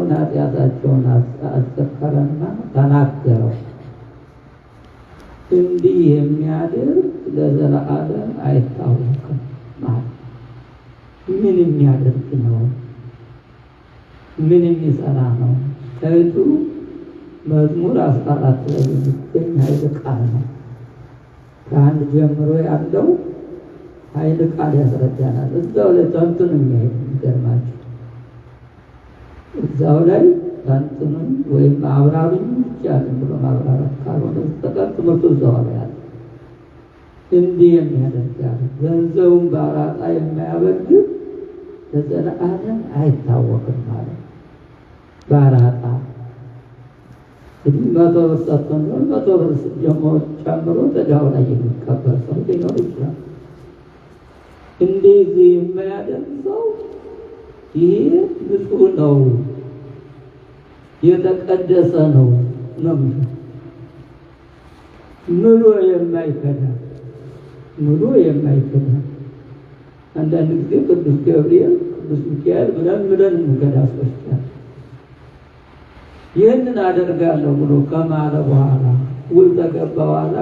የሰራውን ኃጢአታቸውን አስከፈለና ተናገረው። እንዲህ የሚያደርግ ለዘላለም አይታወቅም ማለት ምን የሚያደርግ ነው? ምን የሚሰራ ነው? ከእቱ መዝሙር 14 ላይ የሚገኝ ኃይለ ቃል ነው። ከአንድ ጀምሮ ያለው ኃይለ ቃል ያስረዳናል። እዛው ላይ ተንትኑ የሚገርማችሁ እዛው ላይ ተንትኑ ወይም አብራሩኝ ብቻ ብሎ ማብራራት ካልሆነ በስተቀር ትምህርቱ እዛው ላይ አለ። እንዲህ የሚያደርጋል ገንዘቡን በአራጣ የሚያበድር ለዘላለም አይታወቅም ማለት በአራጣ እንዲህ 100 ብር ሰጥቶን 100 ብር ጨምሮ ተዳው ላይ የሚቀበል ሰው ሊኖር ይችላል። እንደዚህ የሚያደርግ ሰው ይሄ ንጹሕ ነው፣ የተቀደሰ ነው ነው ምሎ የማይከዳ አንዳንድ ጊዜ ቅዱስ ገብርኤል ቅዱስ ሚካኤል ብለን እንገዳ ሰጥቷል። ይህንን አደርጋለሁ ብሎ ከማለ በኋላ ውል ተገባ በኋላ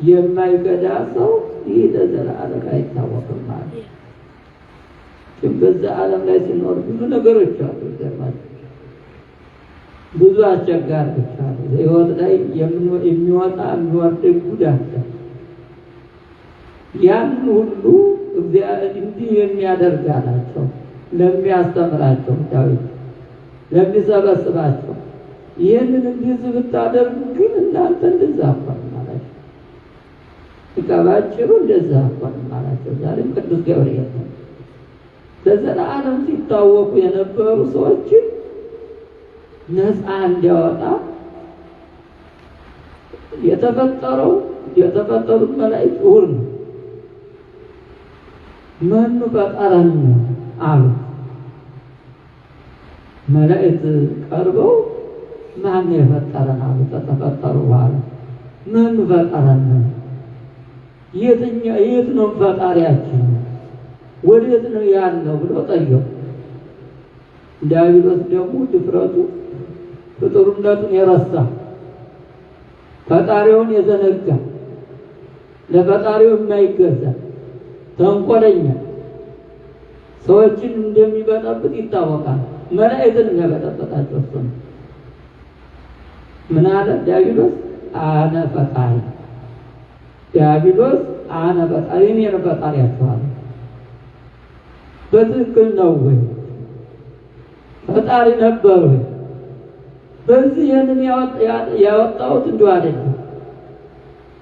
የማይከዳ ሰው ይህ ለዘላለም አይታወቅም ማለት ነው። በዛ ዓለም ላይ ሲኖር ብዙ ነገሮች አሉ። ይገርማል። ብዙ አስቸጋሪዎች አሉ። ሕይወት ላይ የሚወጣ የሚወርድ ጉዳት ያን ሁሉ እግዚአብሔር እንዲህ የሚያደርጋላቸው ለሚያስተምራቸው ዳዊት ለሚሰበስባቸው ይህንን እንዲህ ብታደርጉ ግን እናንተ እንደዛ አቋም ማለት ይቀባጭሩ እንደዛ አቋም ማለት ዛሬም ቅዱስ ገብርኤል ነው ለዘላለም ሲታወቁ የነበሩ ሰዎችን ነፃ እንዲያወጣ የተፈጠሩት መላእክት ሁሉ መኑ ፈጠረን አሉ። መላእክት ቀርበው ማን የፈጠረን አሉ። ተፈጠሩ በኋላ መኑ ፈጠረን የት ነው ፈጣሪያችን ወዴት ነው ያለው ብሎ ጠየቁ። ዳዊት ደግሞ ድፍረቱ ፍጡርነቱን የረሳ ፈጣሪውን የዘነጋ ለፈጣሪው የማይገዛ ተንኮለኛ ሰዎችን እንደሚበጠብጥ ይታወቃል። መላእክትን የሚያበጠብጣቸው እሱ ነው። ምን አለ ዳዊት? አነ ፈጣሪ ዳዊት አነ ፈጣሪ እኔ ነኝ ፈጣሪያችሁ አለ። በትክክል ነው ወይ? ፈጣሪ ነበር ወይ? በዚህ ይህንን ያወጣሁት እንዲሁ አይደለም።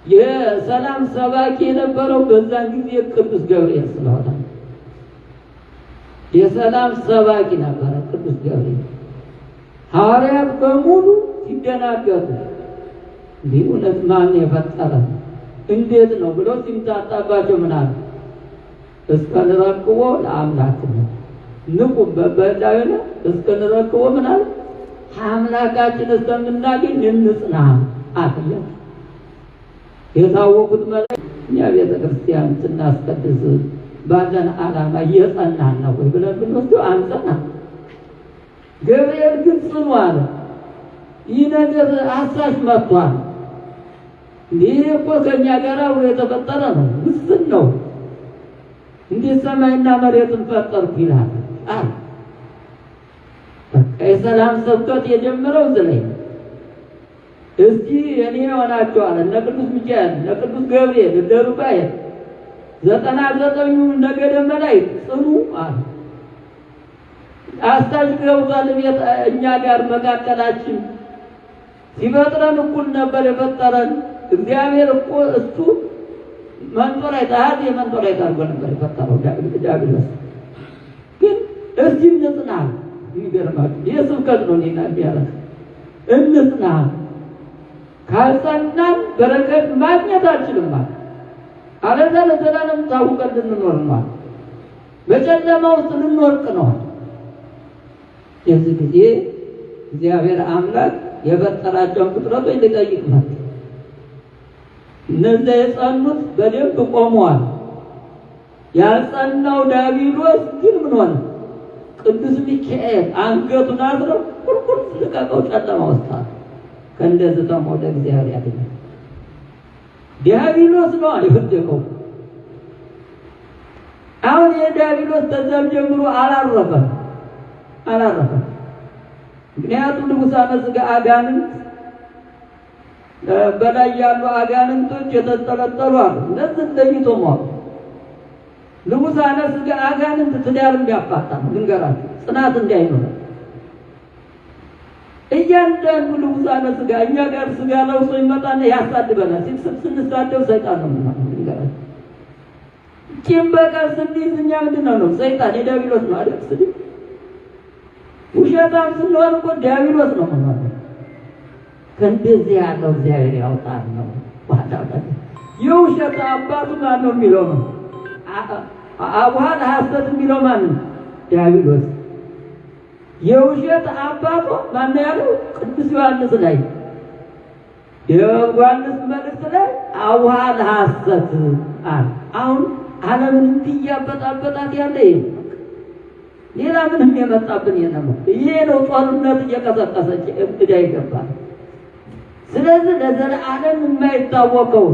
የሰላም ሰባኪ የነበረው በዛን ጊዜ ቅዱስ ገብርኤል ስለሆነ የሰላም ሰባኪ ነበረ ቅዱስ ገብርኤል። ሐዋርያት በሙሉ ሲደናገጡ እንዲህ እውነት ማን የፈጠረ እንዴት ነው ብሎ ሲምታጣባቸው ምን አለ? እስከንረክቦ ለአምላክነት ንቁ በበዳዩና እስከንረክቦ ምን አለ? አምላካችን እስከምናገኝ እንጽና አለ። የታወቁት መላእክት እኛ ቤተ ክርስቲያን ስናስቀድስ ባለን ዓላማ እየጸናን ነው ወይ ብለን ብንወስደው አንጸና። ገብርኤል ግን ጽኑ አለ። ይህ ነገር አሳሽ መጥቷል። ይህ እኮ ከእኛ ጋር አብሮ የተፈጠረ ነው፣ ውስን ነው። እንዴት ሰማይና መሬትን ፈጠርኩ ይላል አለ። በቃ የሰላም ስብከት የጀመረው እዚህ ላይ ነው። እስቲ እኔ ሆናቸዋል እነ ቅዱስ ሚካኤል እነ ቅዱስ ገብርኤል እነ ሩፋኤል 99ኙ ነገደ መላእክት ጽኑ አለ። አስታጅ ገብቷል እኛ ጋር መካከላችን ሲፈጥረን እኩል ነበር የፈጠረን እግዚአብሔር እኮ እሱ መንጦላይ ታሃት የመንጦላይ ታርጎ ነበር የፈጠረው ዳግላስ ግን እዚህም እንጽና። ይገርማል። የስብከት ነው ኔና ቢያረግ እንጽና። ካልጸናን በረከት ማግኘት አልችልም ማለት አለዛ ለዘላለም ታውቀን ልንኖር ነው። በጨለማ ውስጥ ልንወርቅ ነው። የዚህ ጊዜ እግዚአብሔር አምላክ የፈጠራቸውን ፍጥረቶች ሊጠይቅ ነው። እነዚያ የጸኑት በደንብ ቆመዋል። ያልጸናው ዲያብሎስ ግን ምን ሆነ? ቅዱስ ሚካኤል አንገቱን አስሮ ቁልቁል ልቀቀው ጨለማ ወስታ ከእንደዚህ ተሞደ እግዚአብሔር ያድነው። ዲያብሎስ ነው አይወደቀው። አሁን የዲያብሎስ ተዛም ጀምሮ አላረፈም። ምክንያቱም ንጉሣነ ሥጋ አጋንንት በላይ ያሉ አጋንንቶች የተጠለጠሉ አሉ። እነዚህ ለይቶ ሞት ንጉሣነ ሥጋ አጋንንት ትዳር እንዲያፋታ ነው። ልንገራችሁ ጽናት እንዳይኖር እያንዳንዱ ንጉሣነ ሥጋ እኛ ጋር ሥጋ ለብሶ ይመጣና ያሳድበናል። ስንሳደብ ሰይጣን ነው ማለት ልንገራችሁ። ቂም በቀል ስንይዝ እኛ ምንድን ነው ሰይጣን የዲያብሎስ ነው አይደል? ስድብ ውሸታም ስንሆን እኮ ዲያብሎስ ነው ማለት ነው። ከእንደዚህ ያለው እግዚአብሔር ያውጣን ነው። የውሸት አባቱ ማን ነው የሚለው ነው። አቡሃን ሐሰት የሚለው ማን ነው? ዲያብሎስ። የውሸት አባቱ ማን ነው ያለው? ቅዱስ ዮሐንስ ላይ የዮሐንስ መልእክት ላይ አቡሃን ሐሰት አለ። አሁን ዓለምን እንዲያበጣበጣት ያለ ሌላ ምንም የመጣብን የለም። ይሄ ነው ጦርነት እየቀሰቀሰች እንግዳ ይገባል። ስለዚህ ለዘላለም የማይታወቀው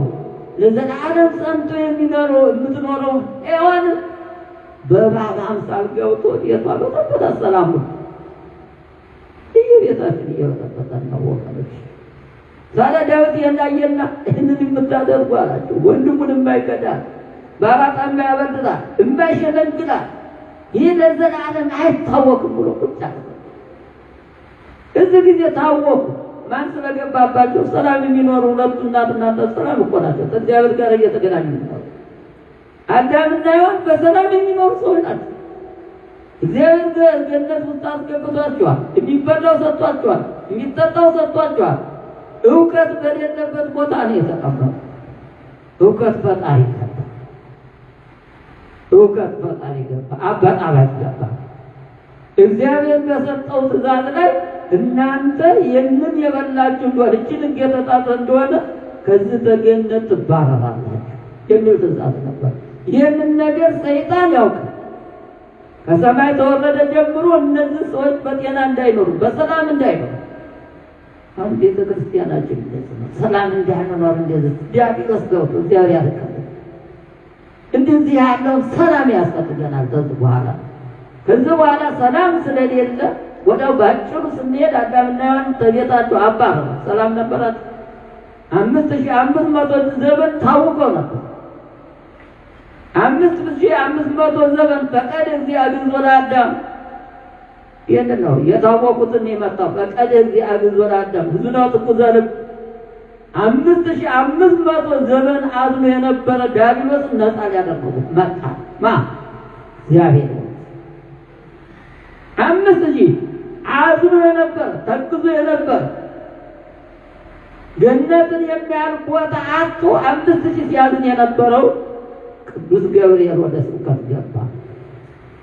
ለዘላለም ጸንቶ የምትኖረው ሔዋን በእባብ አምሳል ገብቶ ቤቷ በጠበጣ ሰላም ነው። ቤታችን እየበጠበጠ ነው ወገኖች። ዛሬ ዳዊት የናየና ይህንን የምታደርጉ አላቸው። ወንድሙን የማይከዳል ባራጣ የማያበድላል የማይሸነግላል ይህ ለዘላለም አይታወቅም ብሎ ቁጣ እዚህ ጊዜ ታወቁ። ማን ስለገባባቸው ሰላም የሚኖሩ ሁለቱ እናትና ሰላም እኮ ናቸው። ከእግዚአብሔር ጋር እየተገናኙ ነው። አዳምና ሔዋን በሰላም የሚኖሩ ሰዎች ናቸው። እግዚአብሔር ገነት ውስጥ አስገብቷቸዋል። የሚበላው ሰጥቷቸዋል፣ የሚጠጣው ሰጥቷቸዋል። እውቀት በሌለበት ቦታ ነው የተቀመጠው። እውቀት ፈጣሪ ገባ። እውቀት ፈጣሪ ገባ። አባጣባጭ ገባ። እግዚአብሔር በሰጠው ትእዛዝ ላይ እናንተ ይህንን የበላችሁ እንደሆነ እችን እየተጣጠ እንደሆነ ከዚህ ተገነት ትባረራላችሁ የሚል ትእዛዝ ነበር። ይህንን ነገር ሰይጣን ያውቃል። ከሰማይ ተወረደ ጀምሮ እነዚህ ሰዎች በጤና እንዳይኖሩ በሰላም እንዳይኖሩ አሁን ቤተ ክርስቲያናችን ሰላም እንዳይኖር እንደዚህ ዲያብሎስ ገብቶ እግዚአብሔር ያልካል። እንደዚህ ያለው ሰላም ያስፈልገናል። ከዚህ በኋላ ሰላም ስለሌለ ወዲያው ባጭሩ ስንሄድ አዳምና ሔዋን ከቤታቸው አባረሩ። ሰላም ነበራቸው። 5500 ዘመን ታውቀው ነበር። 5500 ዘመን ፈቀደ እግዚአብሔር ለአዳም ይሄን ነው የታወቁትን የመጣው ፈቀደ እግዚአብሔር ለአዳም ብዙ ነው ተቆዘረብ 5500 ዘመን አዝኖ የነበረ ዲያብሎስ ነፃ ያደረገው መጣ እግዚአብሔር 5000 አዝኖ የነበረ ተክዞ የነበረ ገነትን የሚያል ቦታ አጥቶ 5000 ሲያዝን የነበረው ቅዱስ ገብርኤል ወደ ስብከት ገባ።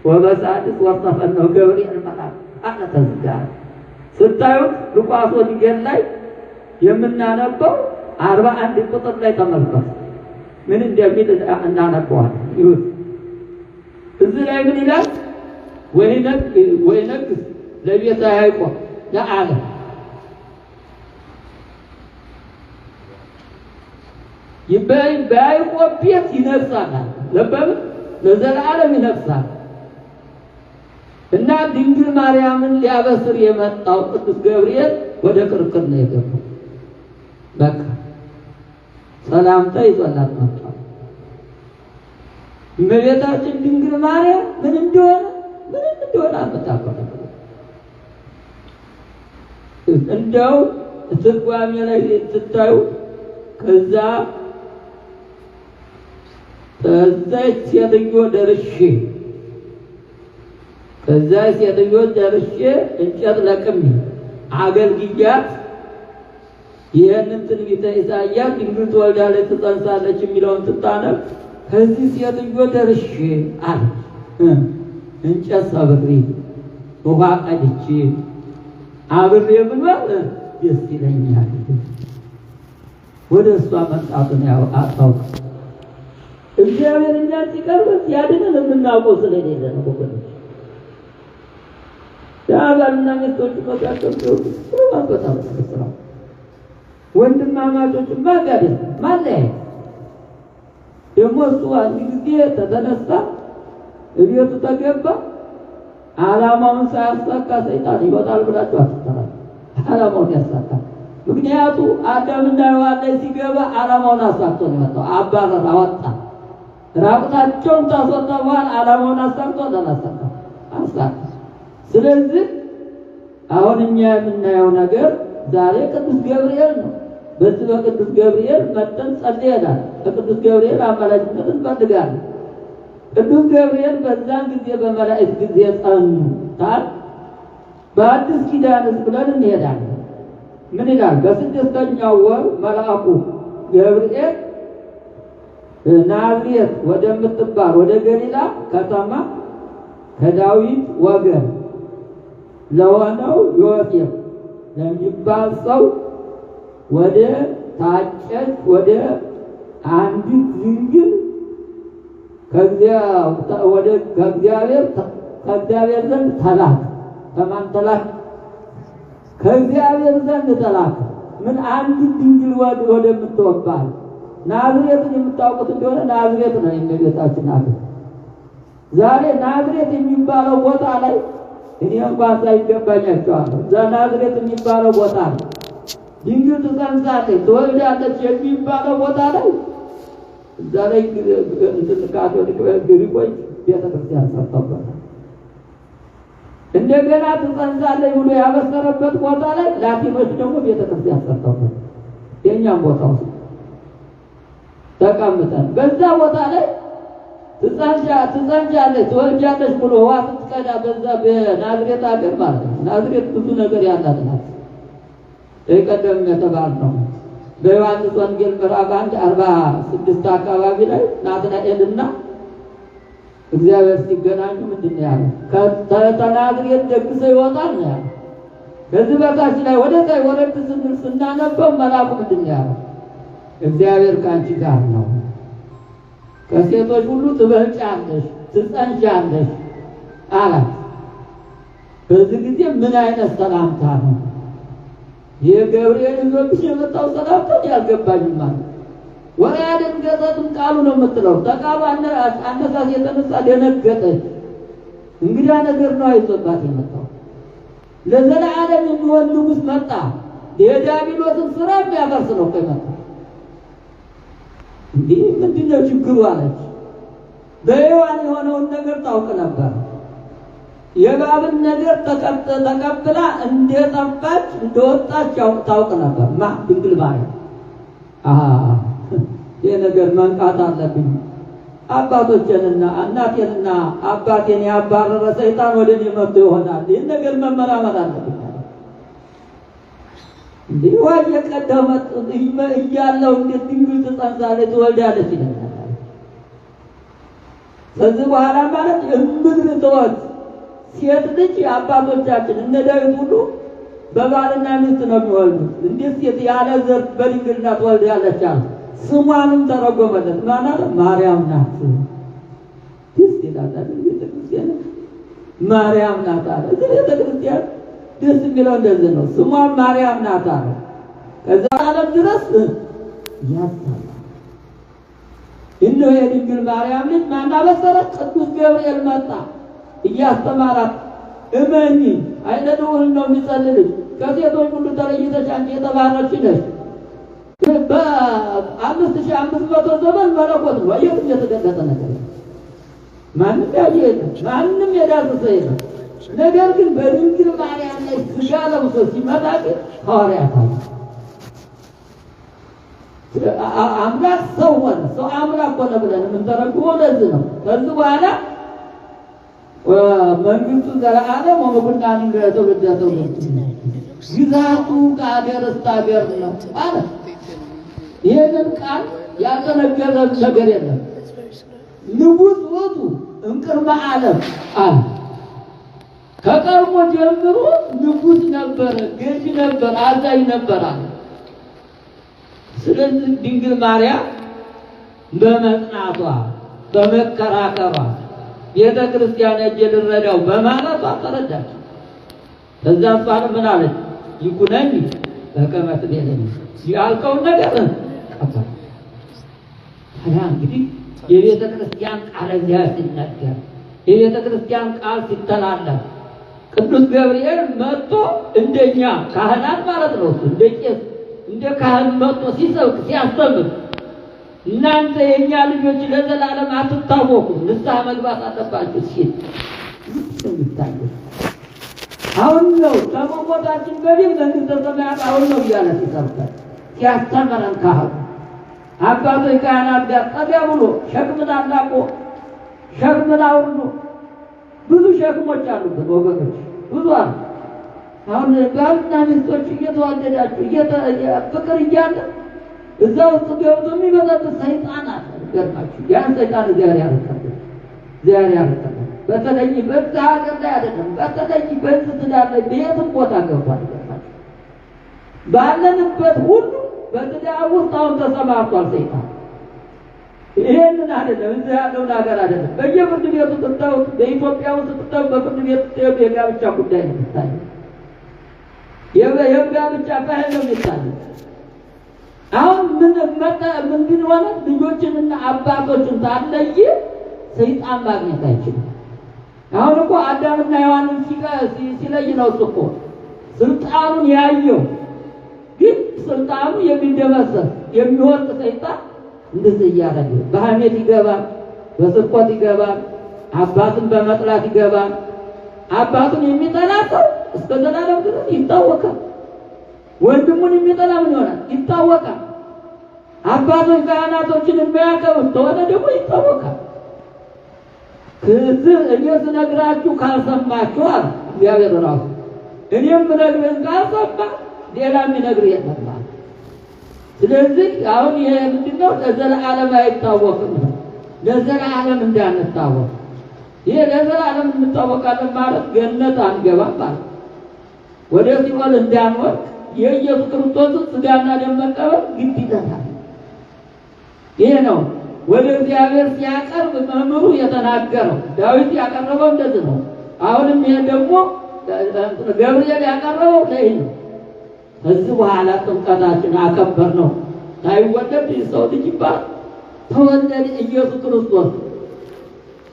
ወበሳድስ ወርተፈነው ገብርኤል መጣ አነተዝጋ ስታዩት ሉቃስ ወንጌል ላይ የምናነበው 41 ቁጥር ላይ ተመልከቱ ምን እንደሚል እናነበዋለን። ይሁን እዚህ ላይ ምን ይላል? ወይነግ ለቤተ ያዕቆብ ለዓለም በያዕቆብ ቤት ይነግሣል። ለዘላለም ይነግሣል። እና ድንግል ማርያምን ሊያበስር የመጣው ቅዱስ ገብርኤል ወደ ክርክር ነው የገባው። በቃ ሰላምታ ይዟላት መጣው። እመቤታችን ድንግል ማርያም ምን እንደሆነ አመጣቀው እንደው ትርጓሜ ላይ ስታዩ ከዛ ሴትዮ ደርሼ እንጨት ለቅሜ አገልግያት ይህንን ትንቢተ ኢሳይያስ ድንግል ትወልዳለች ትጸንሳለች የሚለውን ስታነብ ከዚህ ሴትዮ ደርሼ አለች። እንጨት ሰብሬ ውሃ ቀድቼ አብሬ ብሏል ደስ ይለኛል። ወደ እሷ መጣቱን አታውቅ። እግዚአብሔር እኛን ሲቀርብ ሲያድነን የምናውቀው ስለሌለ ነው ወገኖች። ያባልና ሚስቶች መካከል ሲሆኑ በጣም ተስራ ወንድማማቾች ማጋደል ማለት ደግሞ እሱ አንድ ጊዜ ተነሳ እቤቱ ተገባ። ዓላማውን ሳያሳካ ሰይጣን ይወጣል ብላችሁ አትጠራጠሩ። ዓላማውን ያሳካ። ምክንያቱ አዳምና ሔዋን ላይ ሲገባ ዓላማውን አሳክቶ ነው የመጣው። አባረር አወጣ። ራቁታቸውን ታስወጣ በኋላ ዓላማውን አሳክቶ አላሳካ አሳካ። ስለዚህ አሁን እኛ የምናየው ነገር ዛሬ ቅዱስ ገብርኤል ነው። በዚህ በቅዱስ ገብርኤል መጠን ጸልየናል። በቅዱስ ገብርኤል አማላጅነት እንፈልጋለን። ቅዱስ ገብርኤል በዛን ጊዜ በመላእክት ጊዜ ጸኑ ታል በአዲስ ኪዳንስ ብለን እንሄዳለን። ምን ይላል? በስድስተኛው ወር መልአኩ ገብርኤል ናዝሬት ወደምትባል ወደ ገሊላ ከተማ ከዳዊት ወገን ለሆነው ዮሴፍ ለሚባል ሰው ወደ ታጨች ወደ አንዲት ድንግል ከእግዚአብሔር ዘንድ ተላከ። ከማን ተላከ? ከእግዚአብሔር ዘንድ ተላከ። ምን አንዲት ድንግል ወደምትባል ናዝሬትን የምታውቁት እንደሆነ ናዝሬት ነው የእመቤታችን አገር። ዛሬ ናዝሬት የሚባለው ቦታ ላይ እኔ እንኳን ሳይገባኛቸዋለሁ። እዛ ናዝሬት የሚባለው ቦታ ላይ ድንግል ትጸንሳለች ትወልዳለች የሚባለው ቦታ ላይ እዛ ላይ ካቶሊክ ግሪኮች ቤተክርስቲያን ሰርተውበታል። እንደገና ትጸንሳለች ብሎ ያበሰረበት ቦታ ላይ ላቲኖች ደግሞ ቤተክርስቲያን ሰርተውበታል። የእኛም ቦታ ውስጥ ተቀምጠን በዛ ቦታ ላይ ትጸንሻለች ትወልጃለች ብሎ ውሃ ስትቀዳ በዛ በናዝሬት አገር ማለት ነው። ናዝሬት ብዙ ነገር ያላት ናት። ቀደም የተባልነው በዮሐንስ ወንጌል ምዕራፍ 1:46 አካባቢ ላይ ናትናኤልና እግዚአብሔር ሲገናኙ ምንድን ነው ያለው? ከናዝሬት ደግሰው ይወጣል ነው ያለው። ከዚህ በታች ላይ ወደ ቀኝ ወረድ ስንል ስናነበው መልአኩ ምንድን ነው ያለው? እግዚአብሔር ከአንቺ ጋር ነው፣ ከሴቶች ሁሉ ትበልጫለሽ፣ ትጸንሻለሽ አላት። በዚህ ጊዜ ምን አይነት ሰላምታ ነው? የገብርኤል ልጅ የመጣው ሰላምታ ያልገባኝም ማለት ወራደን ገጠጥም ቃሉ ነው የምትለው። ተቃሉ አነሳስ የተነሳ ደነገጠች። እንግዳ ነገር ነው አይቶባት የመጣው። ለዘላለም የሚሆን ንጉሥ መጣ። የዲያብሎስን ስራ የሚያፈርስ ነው ከመጣ። እንዴ ምንድነው ችግሩ አለች። በሔዋን የሆነውን ነገር ታውቅ ነበር። የእባብን ነገር ተቀብላ እንደጠፋች እንደወጣች ታውቅ ነበር። ድንግል ማርያም ይህ ነገር መንቃት አለብኝ። አባቶችንና እናቴንና አባቴን ያባረረ ሰይጣን ወደ እኔ መጥቶ ይሆናል። ይህን ነገር መመራመር አለብኝ። እንዲህ ዋየ ቀደመ እያለው እንዴት ድንግል ትጸንሳለች ትወልዳለች ይለናል። ከዚህ በኋላ ማለት እምድር ተወት ሴት ልጅ አባቶቻችን እነ ዳዊት ሁሉ በባልና ሚስት ነው የሚወልዱት። እንዴት ሴት ያለ ዘር በድንግልና ትወልዳለች አለ። ስሟንም ተረጎመለት። ማለት ማርያም ናት። ደስ ይላል። ቤተክርስቲያን ማርያም ናት አለ። ቤተክርስቲያን ደስ የሚለው እንደዚህ ነው። ስሟም ማርያም ናት አለ። ከዛ ዓለም ድረስ ያሳል። እነሆ የድንግል ማርያም ልጅ ማን አበሰረች? ቅዱስ ገብርኤል መጣ እያስተማራት እመኚ አይነ ልዑል ነው የሚጸልልሽ፣ ከሴቶች ሁሉ ተለይተሽ አንቺ የተባረክሽ ነሽ። በ5500 ዘመን መለኮት ነው። የትም የተገለጠ ነገር ማንም ያየ የለም፣ ማንም የዳሰሰ የለም። ነገር ግን በድንግል ማርያም ላይ ሥጋ ለብሶ ሲመጣ ግን ሐዋርያት አሉ። አምላክ ሰው ሆነ፣ ሰው አምላክ ሆነ ብለን የምንተረጉመው ለዚህ ነው። ከዚህ በኋላ መንግስቱ ዘላለም ወመኩናን ለትውልደ ትውልድ ግዛቱ ከአገር እስከ አገር ነው አለ። ይህንን ቃል ያልተነገረ ነገር የለም። ንጉሥ ውእቱ እምቅድመ ዓለም አለ። ከቀድሞ ጀምሮ ንጉሥ ነበረ፣ ገዥ ነበር፣ አዛዥ ነበር አለ። ስለዚህ ድንግል ማርያም በመጽናቷ በመከራከሯ ቤተ ክርስቲያን እጅ ልረዳው በማለቷ ተረዳች። ከዛ ባለ ምን አለች? ይኩነኒ በከመ ትቤለኒ ያልከውን ነገር ቀበል። ታዲያ እንግዲህ የቤተ ክርስቲያን ቃል እግዚአብሔር ሲነገር የቤተ ክርስቲያን ቃል ሲተላለፍ ቅዱስ ገብርኤል መጥቶ እንደኛ ካህናት ማለት ነው እንደ ቄስ እንደ ካህን መጥቶ ሲሰብክ ሲያስተምር እናንተ የኛ ልጆች ለዘላለም አትታወቁም ንስሐ መግባት አለባችሁ ሲል ይታያል። አሁን ነው ከመሞታችን በፊት መንግሥተ ሰማያት አሁን ነው እያለ ሲሰብከን ሲያስተምረን ካህኑ አባቶች ካህናት ጋር ጠጋ ብሎ ሸክምን አላቆ ሸክምን አውርዶ ብዙ ሸክሞች አሉበት ወገኖች፣ ብዙ አሉ። አሁን ባልና ሚስቶች እየተዋደዳችሁ ፍቅር እያለ እዛ ውስጥ ገብቶ የሚበዛበት ሰይጣን አለ። ገርማችሁ ያን ሰይጣን እግዚአብሔር ያርቀናል። በተለይ በዛ ሀገር ላይ አይደለም፣ በተለይ በዚህ ትዳር ላይ በየትም ቦታ ገብቷል። ገርማችሁ ባለንበት ሁሉ በትዳር ውስጥ አሁን ተሰማርቷል ሰይጣን። ይሄንን አይደለም እዚህ ያለውን ሀገር አይደለም፣ በየፍርድ ቤቱ ትታዩት፣ በኢትዮጵያ ውስጥ ትታዩት፣ በፍርድ ቤቱ ትታዩት የጋብቻ ጉዳይ ነው የሚታየው። የጋብቻ ባህል ነው የሚታየው። አሁን ምን ሆነ? ልጆችንና አባቶችን ታለየ ሰይጣን ማግኘት አይችልም። አሁን እኮ አዳምና ሔዋንን ሲለይ ነው እኮ ስልጣኑን ያየው። ግን ስልጣኑ የሚደመሰስ የሚወርቅ ሰይጣን እንደዚህ እያደረገ በሐሜት ይገባል፣ በስርቆት ይገባል፣ አባትን በመጥላት ይገባል። አባቱን የሚጠላ ሰው እስከ ዘላለም ድረስ ይታወቃል። ወንድሙን የሚጠላ ምን ይሆናል? ይታወቃል። አባቶች ካህናቶችን የሚያከብር ተሆነ ደግሞ ይታወቃል። ከዚህ እኔ ስነግራችሁ ካልሰማችሁ አለ እግዚአብሔር ራሱ እኔም ብነግርህ ካልሰማ ሌላ የሚነግር የለም ማለት። ስለዚህ አሁን ይሄ ምንድነው? ለዘላለም አይታወቅም ነው። ለዘላለም እንዳንታወቅ ይሄ ለዘላለም እንታወቃለን ማለት ገነት አንገባም ማለት ወደ ሲኦል እንዳንወርቅ የኢየሱስ ክርስቶስን ሥጋና ደም መቀበል ግድ ይላል። ይሄ ነው ወደ እግዚአብሔር ሲያቀርብ መምህሩ የተናገረው። ዳዊት ያቀረበው እንደዚህ ነው። አሁንም ይሄ ደግሞ ገብርኤል ያቀረበው ለይህ ነው። ከዚህ በኋላ ጥምቀታችን አከበር ነው። ሳይወለድ ሰው ልጅ ይባል ተወለደ ኢየሱስ ክርስቶስ።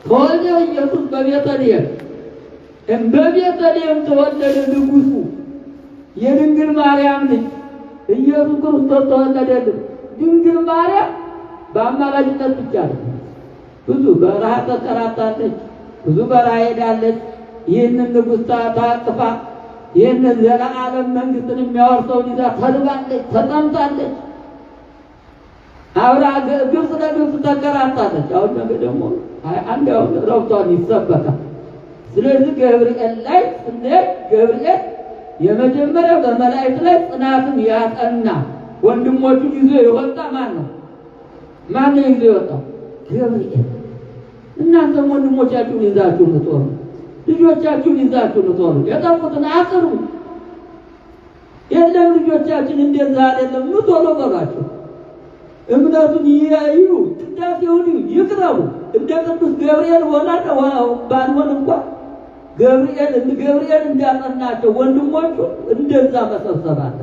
ተወለደ ኢየሱስ በቤተልሔም ተወለደ ንጉሡ የድንግል ማርያም ልጅ ኢየሱስ ክርስቶስ ተወለደልን። ድንግል ማርያም በአማላጅነት ብቻ ነው። ብዙ በረሃ ተከራታለች፣ ብዙ በረሃ ሄዳለች። ይህንን ንጉሥ ታቅፋ ይህንን ዘላለም መንግሥትን የሚያወርሰውን ይዛ ተርባለች፣ ተጠምታለች። አብራ ግብፅ ለግብፅ ተከራታለች። አሁን ነገ ደግሞ አንድ አሁን ረብቷን ይሰበካል። ስለዚህ ገብርኤል ላይ ስንሄድ ገብርኤል የመጀመሪያው በመላእክት ላይ ጽናትን ያጠና ወንድሞቹን ይዞ የወጣ ማን ነው? ማን ነው ይዞ የወጣው? ገብርኤል። እናንተም ወንድሞቻችሁን ይዛችሁ ልትወሩ፣ ልጆቻችሁን ይዛችሁ ልትወሩ የጠፉትን አቅርቡ። የለም ልጆቻችን እንደዛ አይደለም ቶሎ በሏቸው። እምነቱን ይያዩ፣ ቅዳሴውን ይቅረቡ። እንደ ቅዱስ ገብርኤል ባንሆን እንኳን ገብርኤል እንዳጠናቸው ወንድሞቹ እንደዛ መሰብሰብ አለ።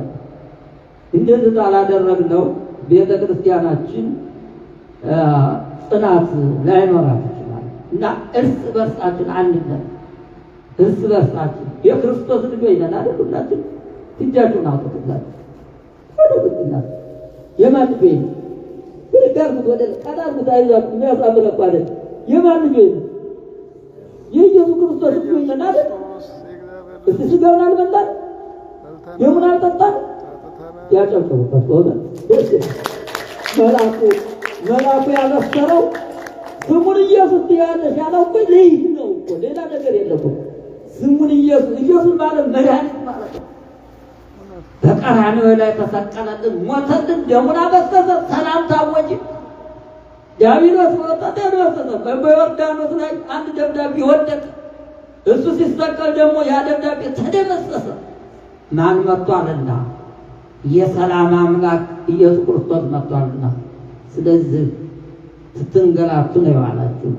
እንደዚህ ካላደረግነው ቤተ ክርስቲያናችን ጽናት ላይኖራት ይችላል እና እርስ በርሳችን አንድነት፣ እርስ በርሳችን የክርስቶስ ልጆች ነን አይደል? ሁላችን እጃችሁን አውጡላችሁ ወደ ክርስትና የማን ልጅ ነው? ይጋርሙት ወደ ቀዳም ታይዛችሁ የሚያሳብረው አይደል? የማን ልጅ ነው? የኢየሱስ ክርስቶስ ልጅ ነን አይደል? እስቲ ስጋውን አልበላን የሙን አልጠጣን ያጨብጨቡበት ሆነ። መልአኩ ያበሰረው ስሙን ኢየሱስ ያለሽ ያለው እኮ ልይ ነው እኮ ሌላ ነገር የለውም። ስሙን ኢየሱስ ማለት መድኃኒት ማለት ነው። በቀራንዮ ላይ ተሰቀለልን፣ ሞተልን፣ ደሙን አፈሰሰ፣ ሰላም ታወጀ። ዲያብሎስ ወጣት ያደረሰ በዮርዳኖስ ላይ አንድ ደብዳቤ ወደቀ። እሱ ሲሰቀል ደግሞ ያ ደብዳቤ ተደመሰሰ። ማን መጥቷልና? የሰላም አምላክ ኢየሱስ ክርስቶስ መጥቷልና። ስለዚህ ስትንገላቱ ነው ያላችሁ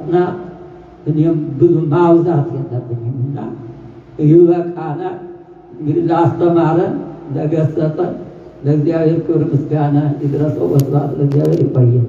እና እኔም ብዙ ማውዛት የለብኝምና ይበቃናል። እንግዲህ ላስተማረን ለገሰጸን ለእግዚአብሔር ክብር ምስጋና ይድረሰው። በስብሐት ለእግዚአብሔር። ይቆየን።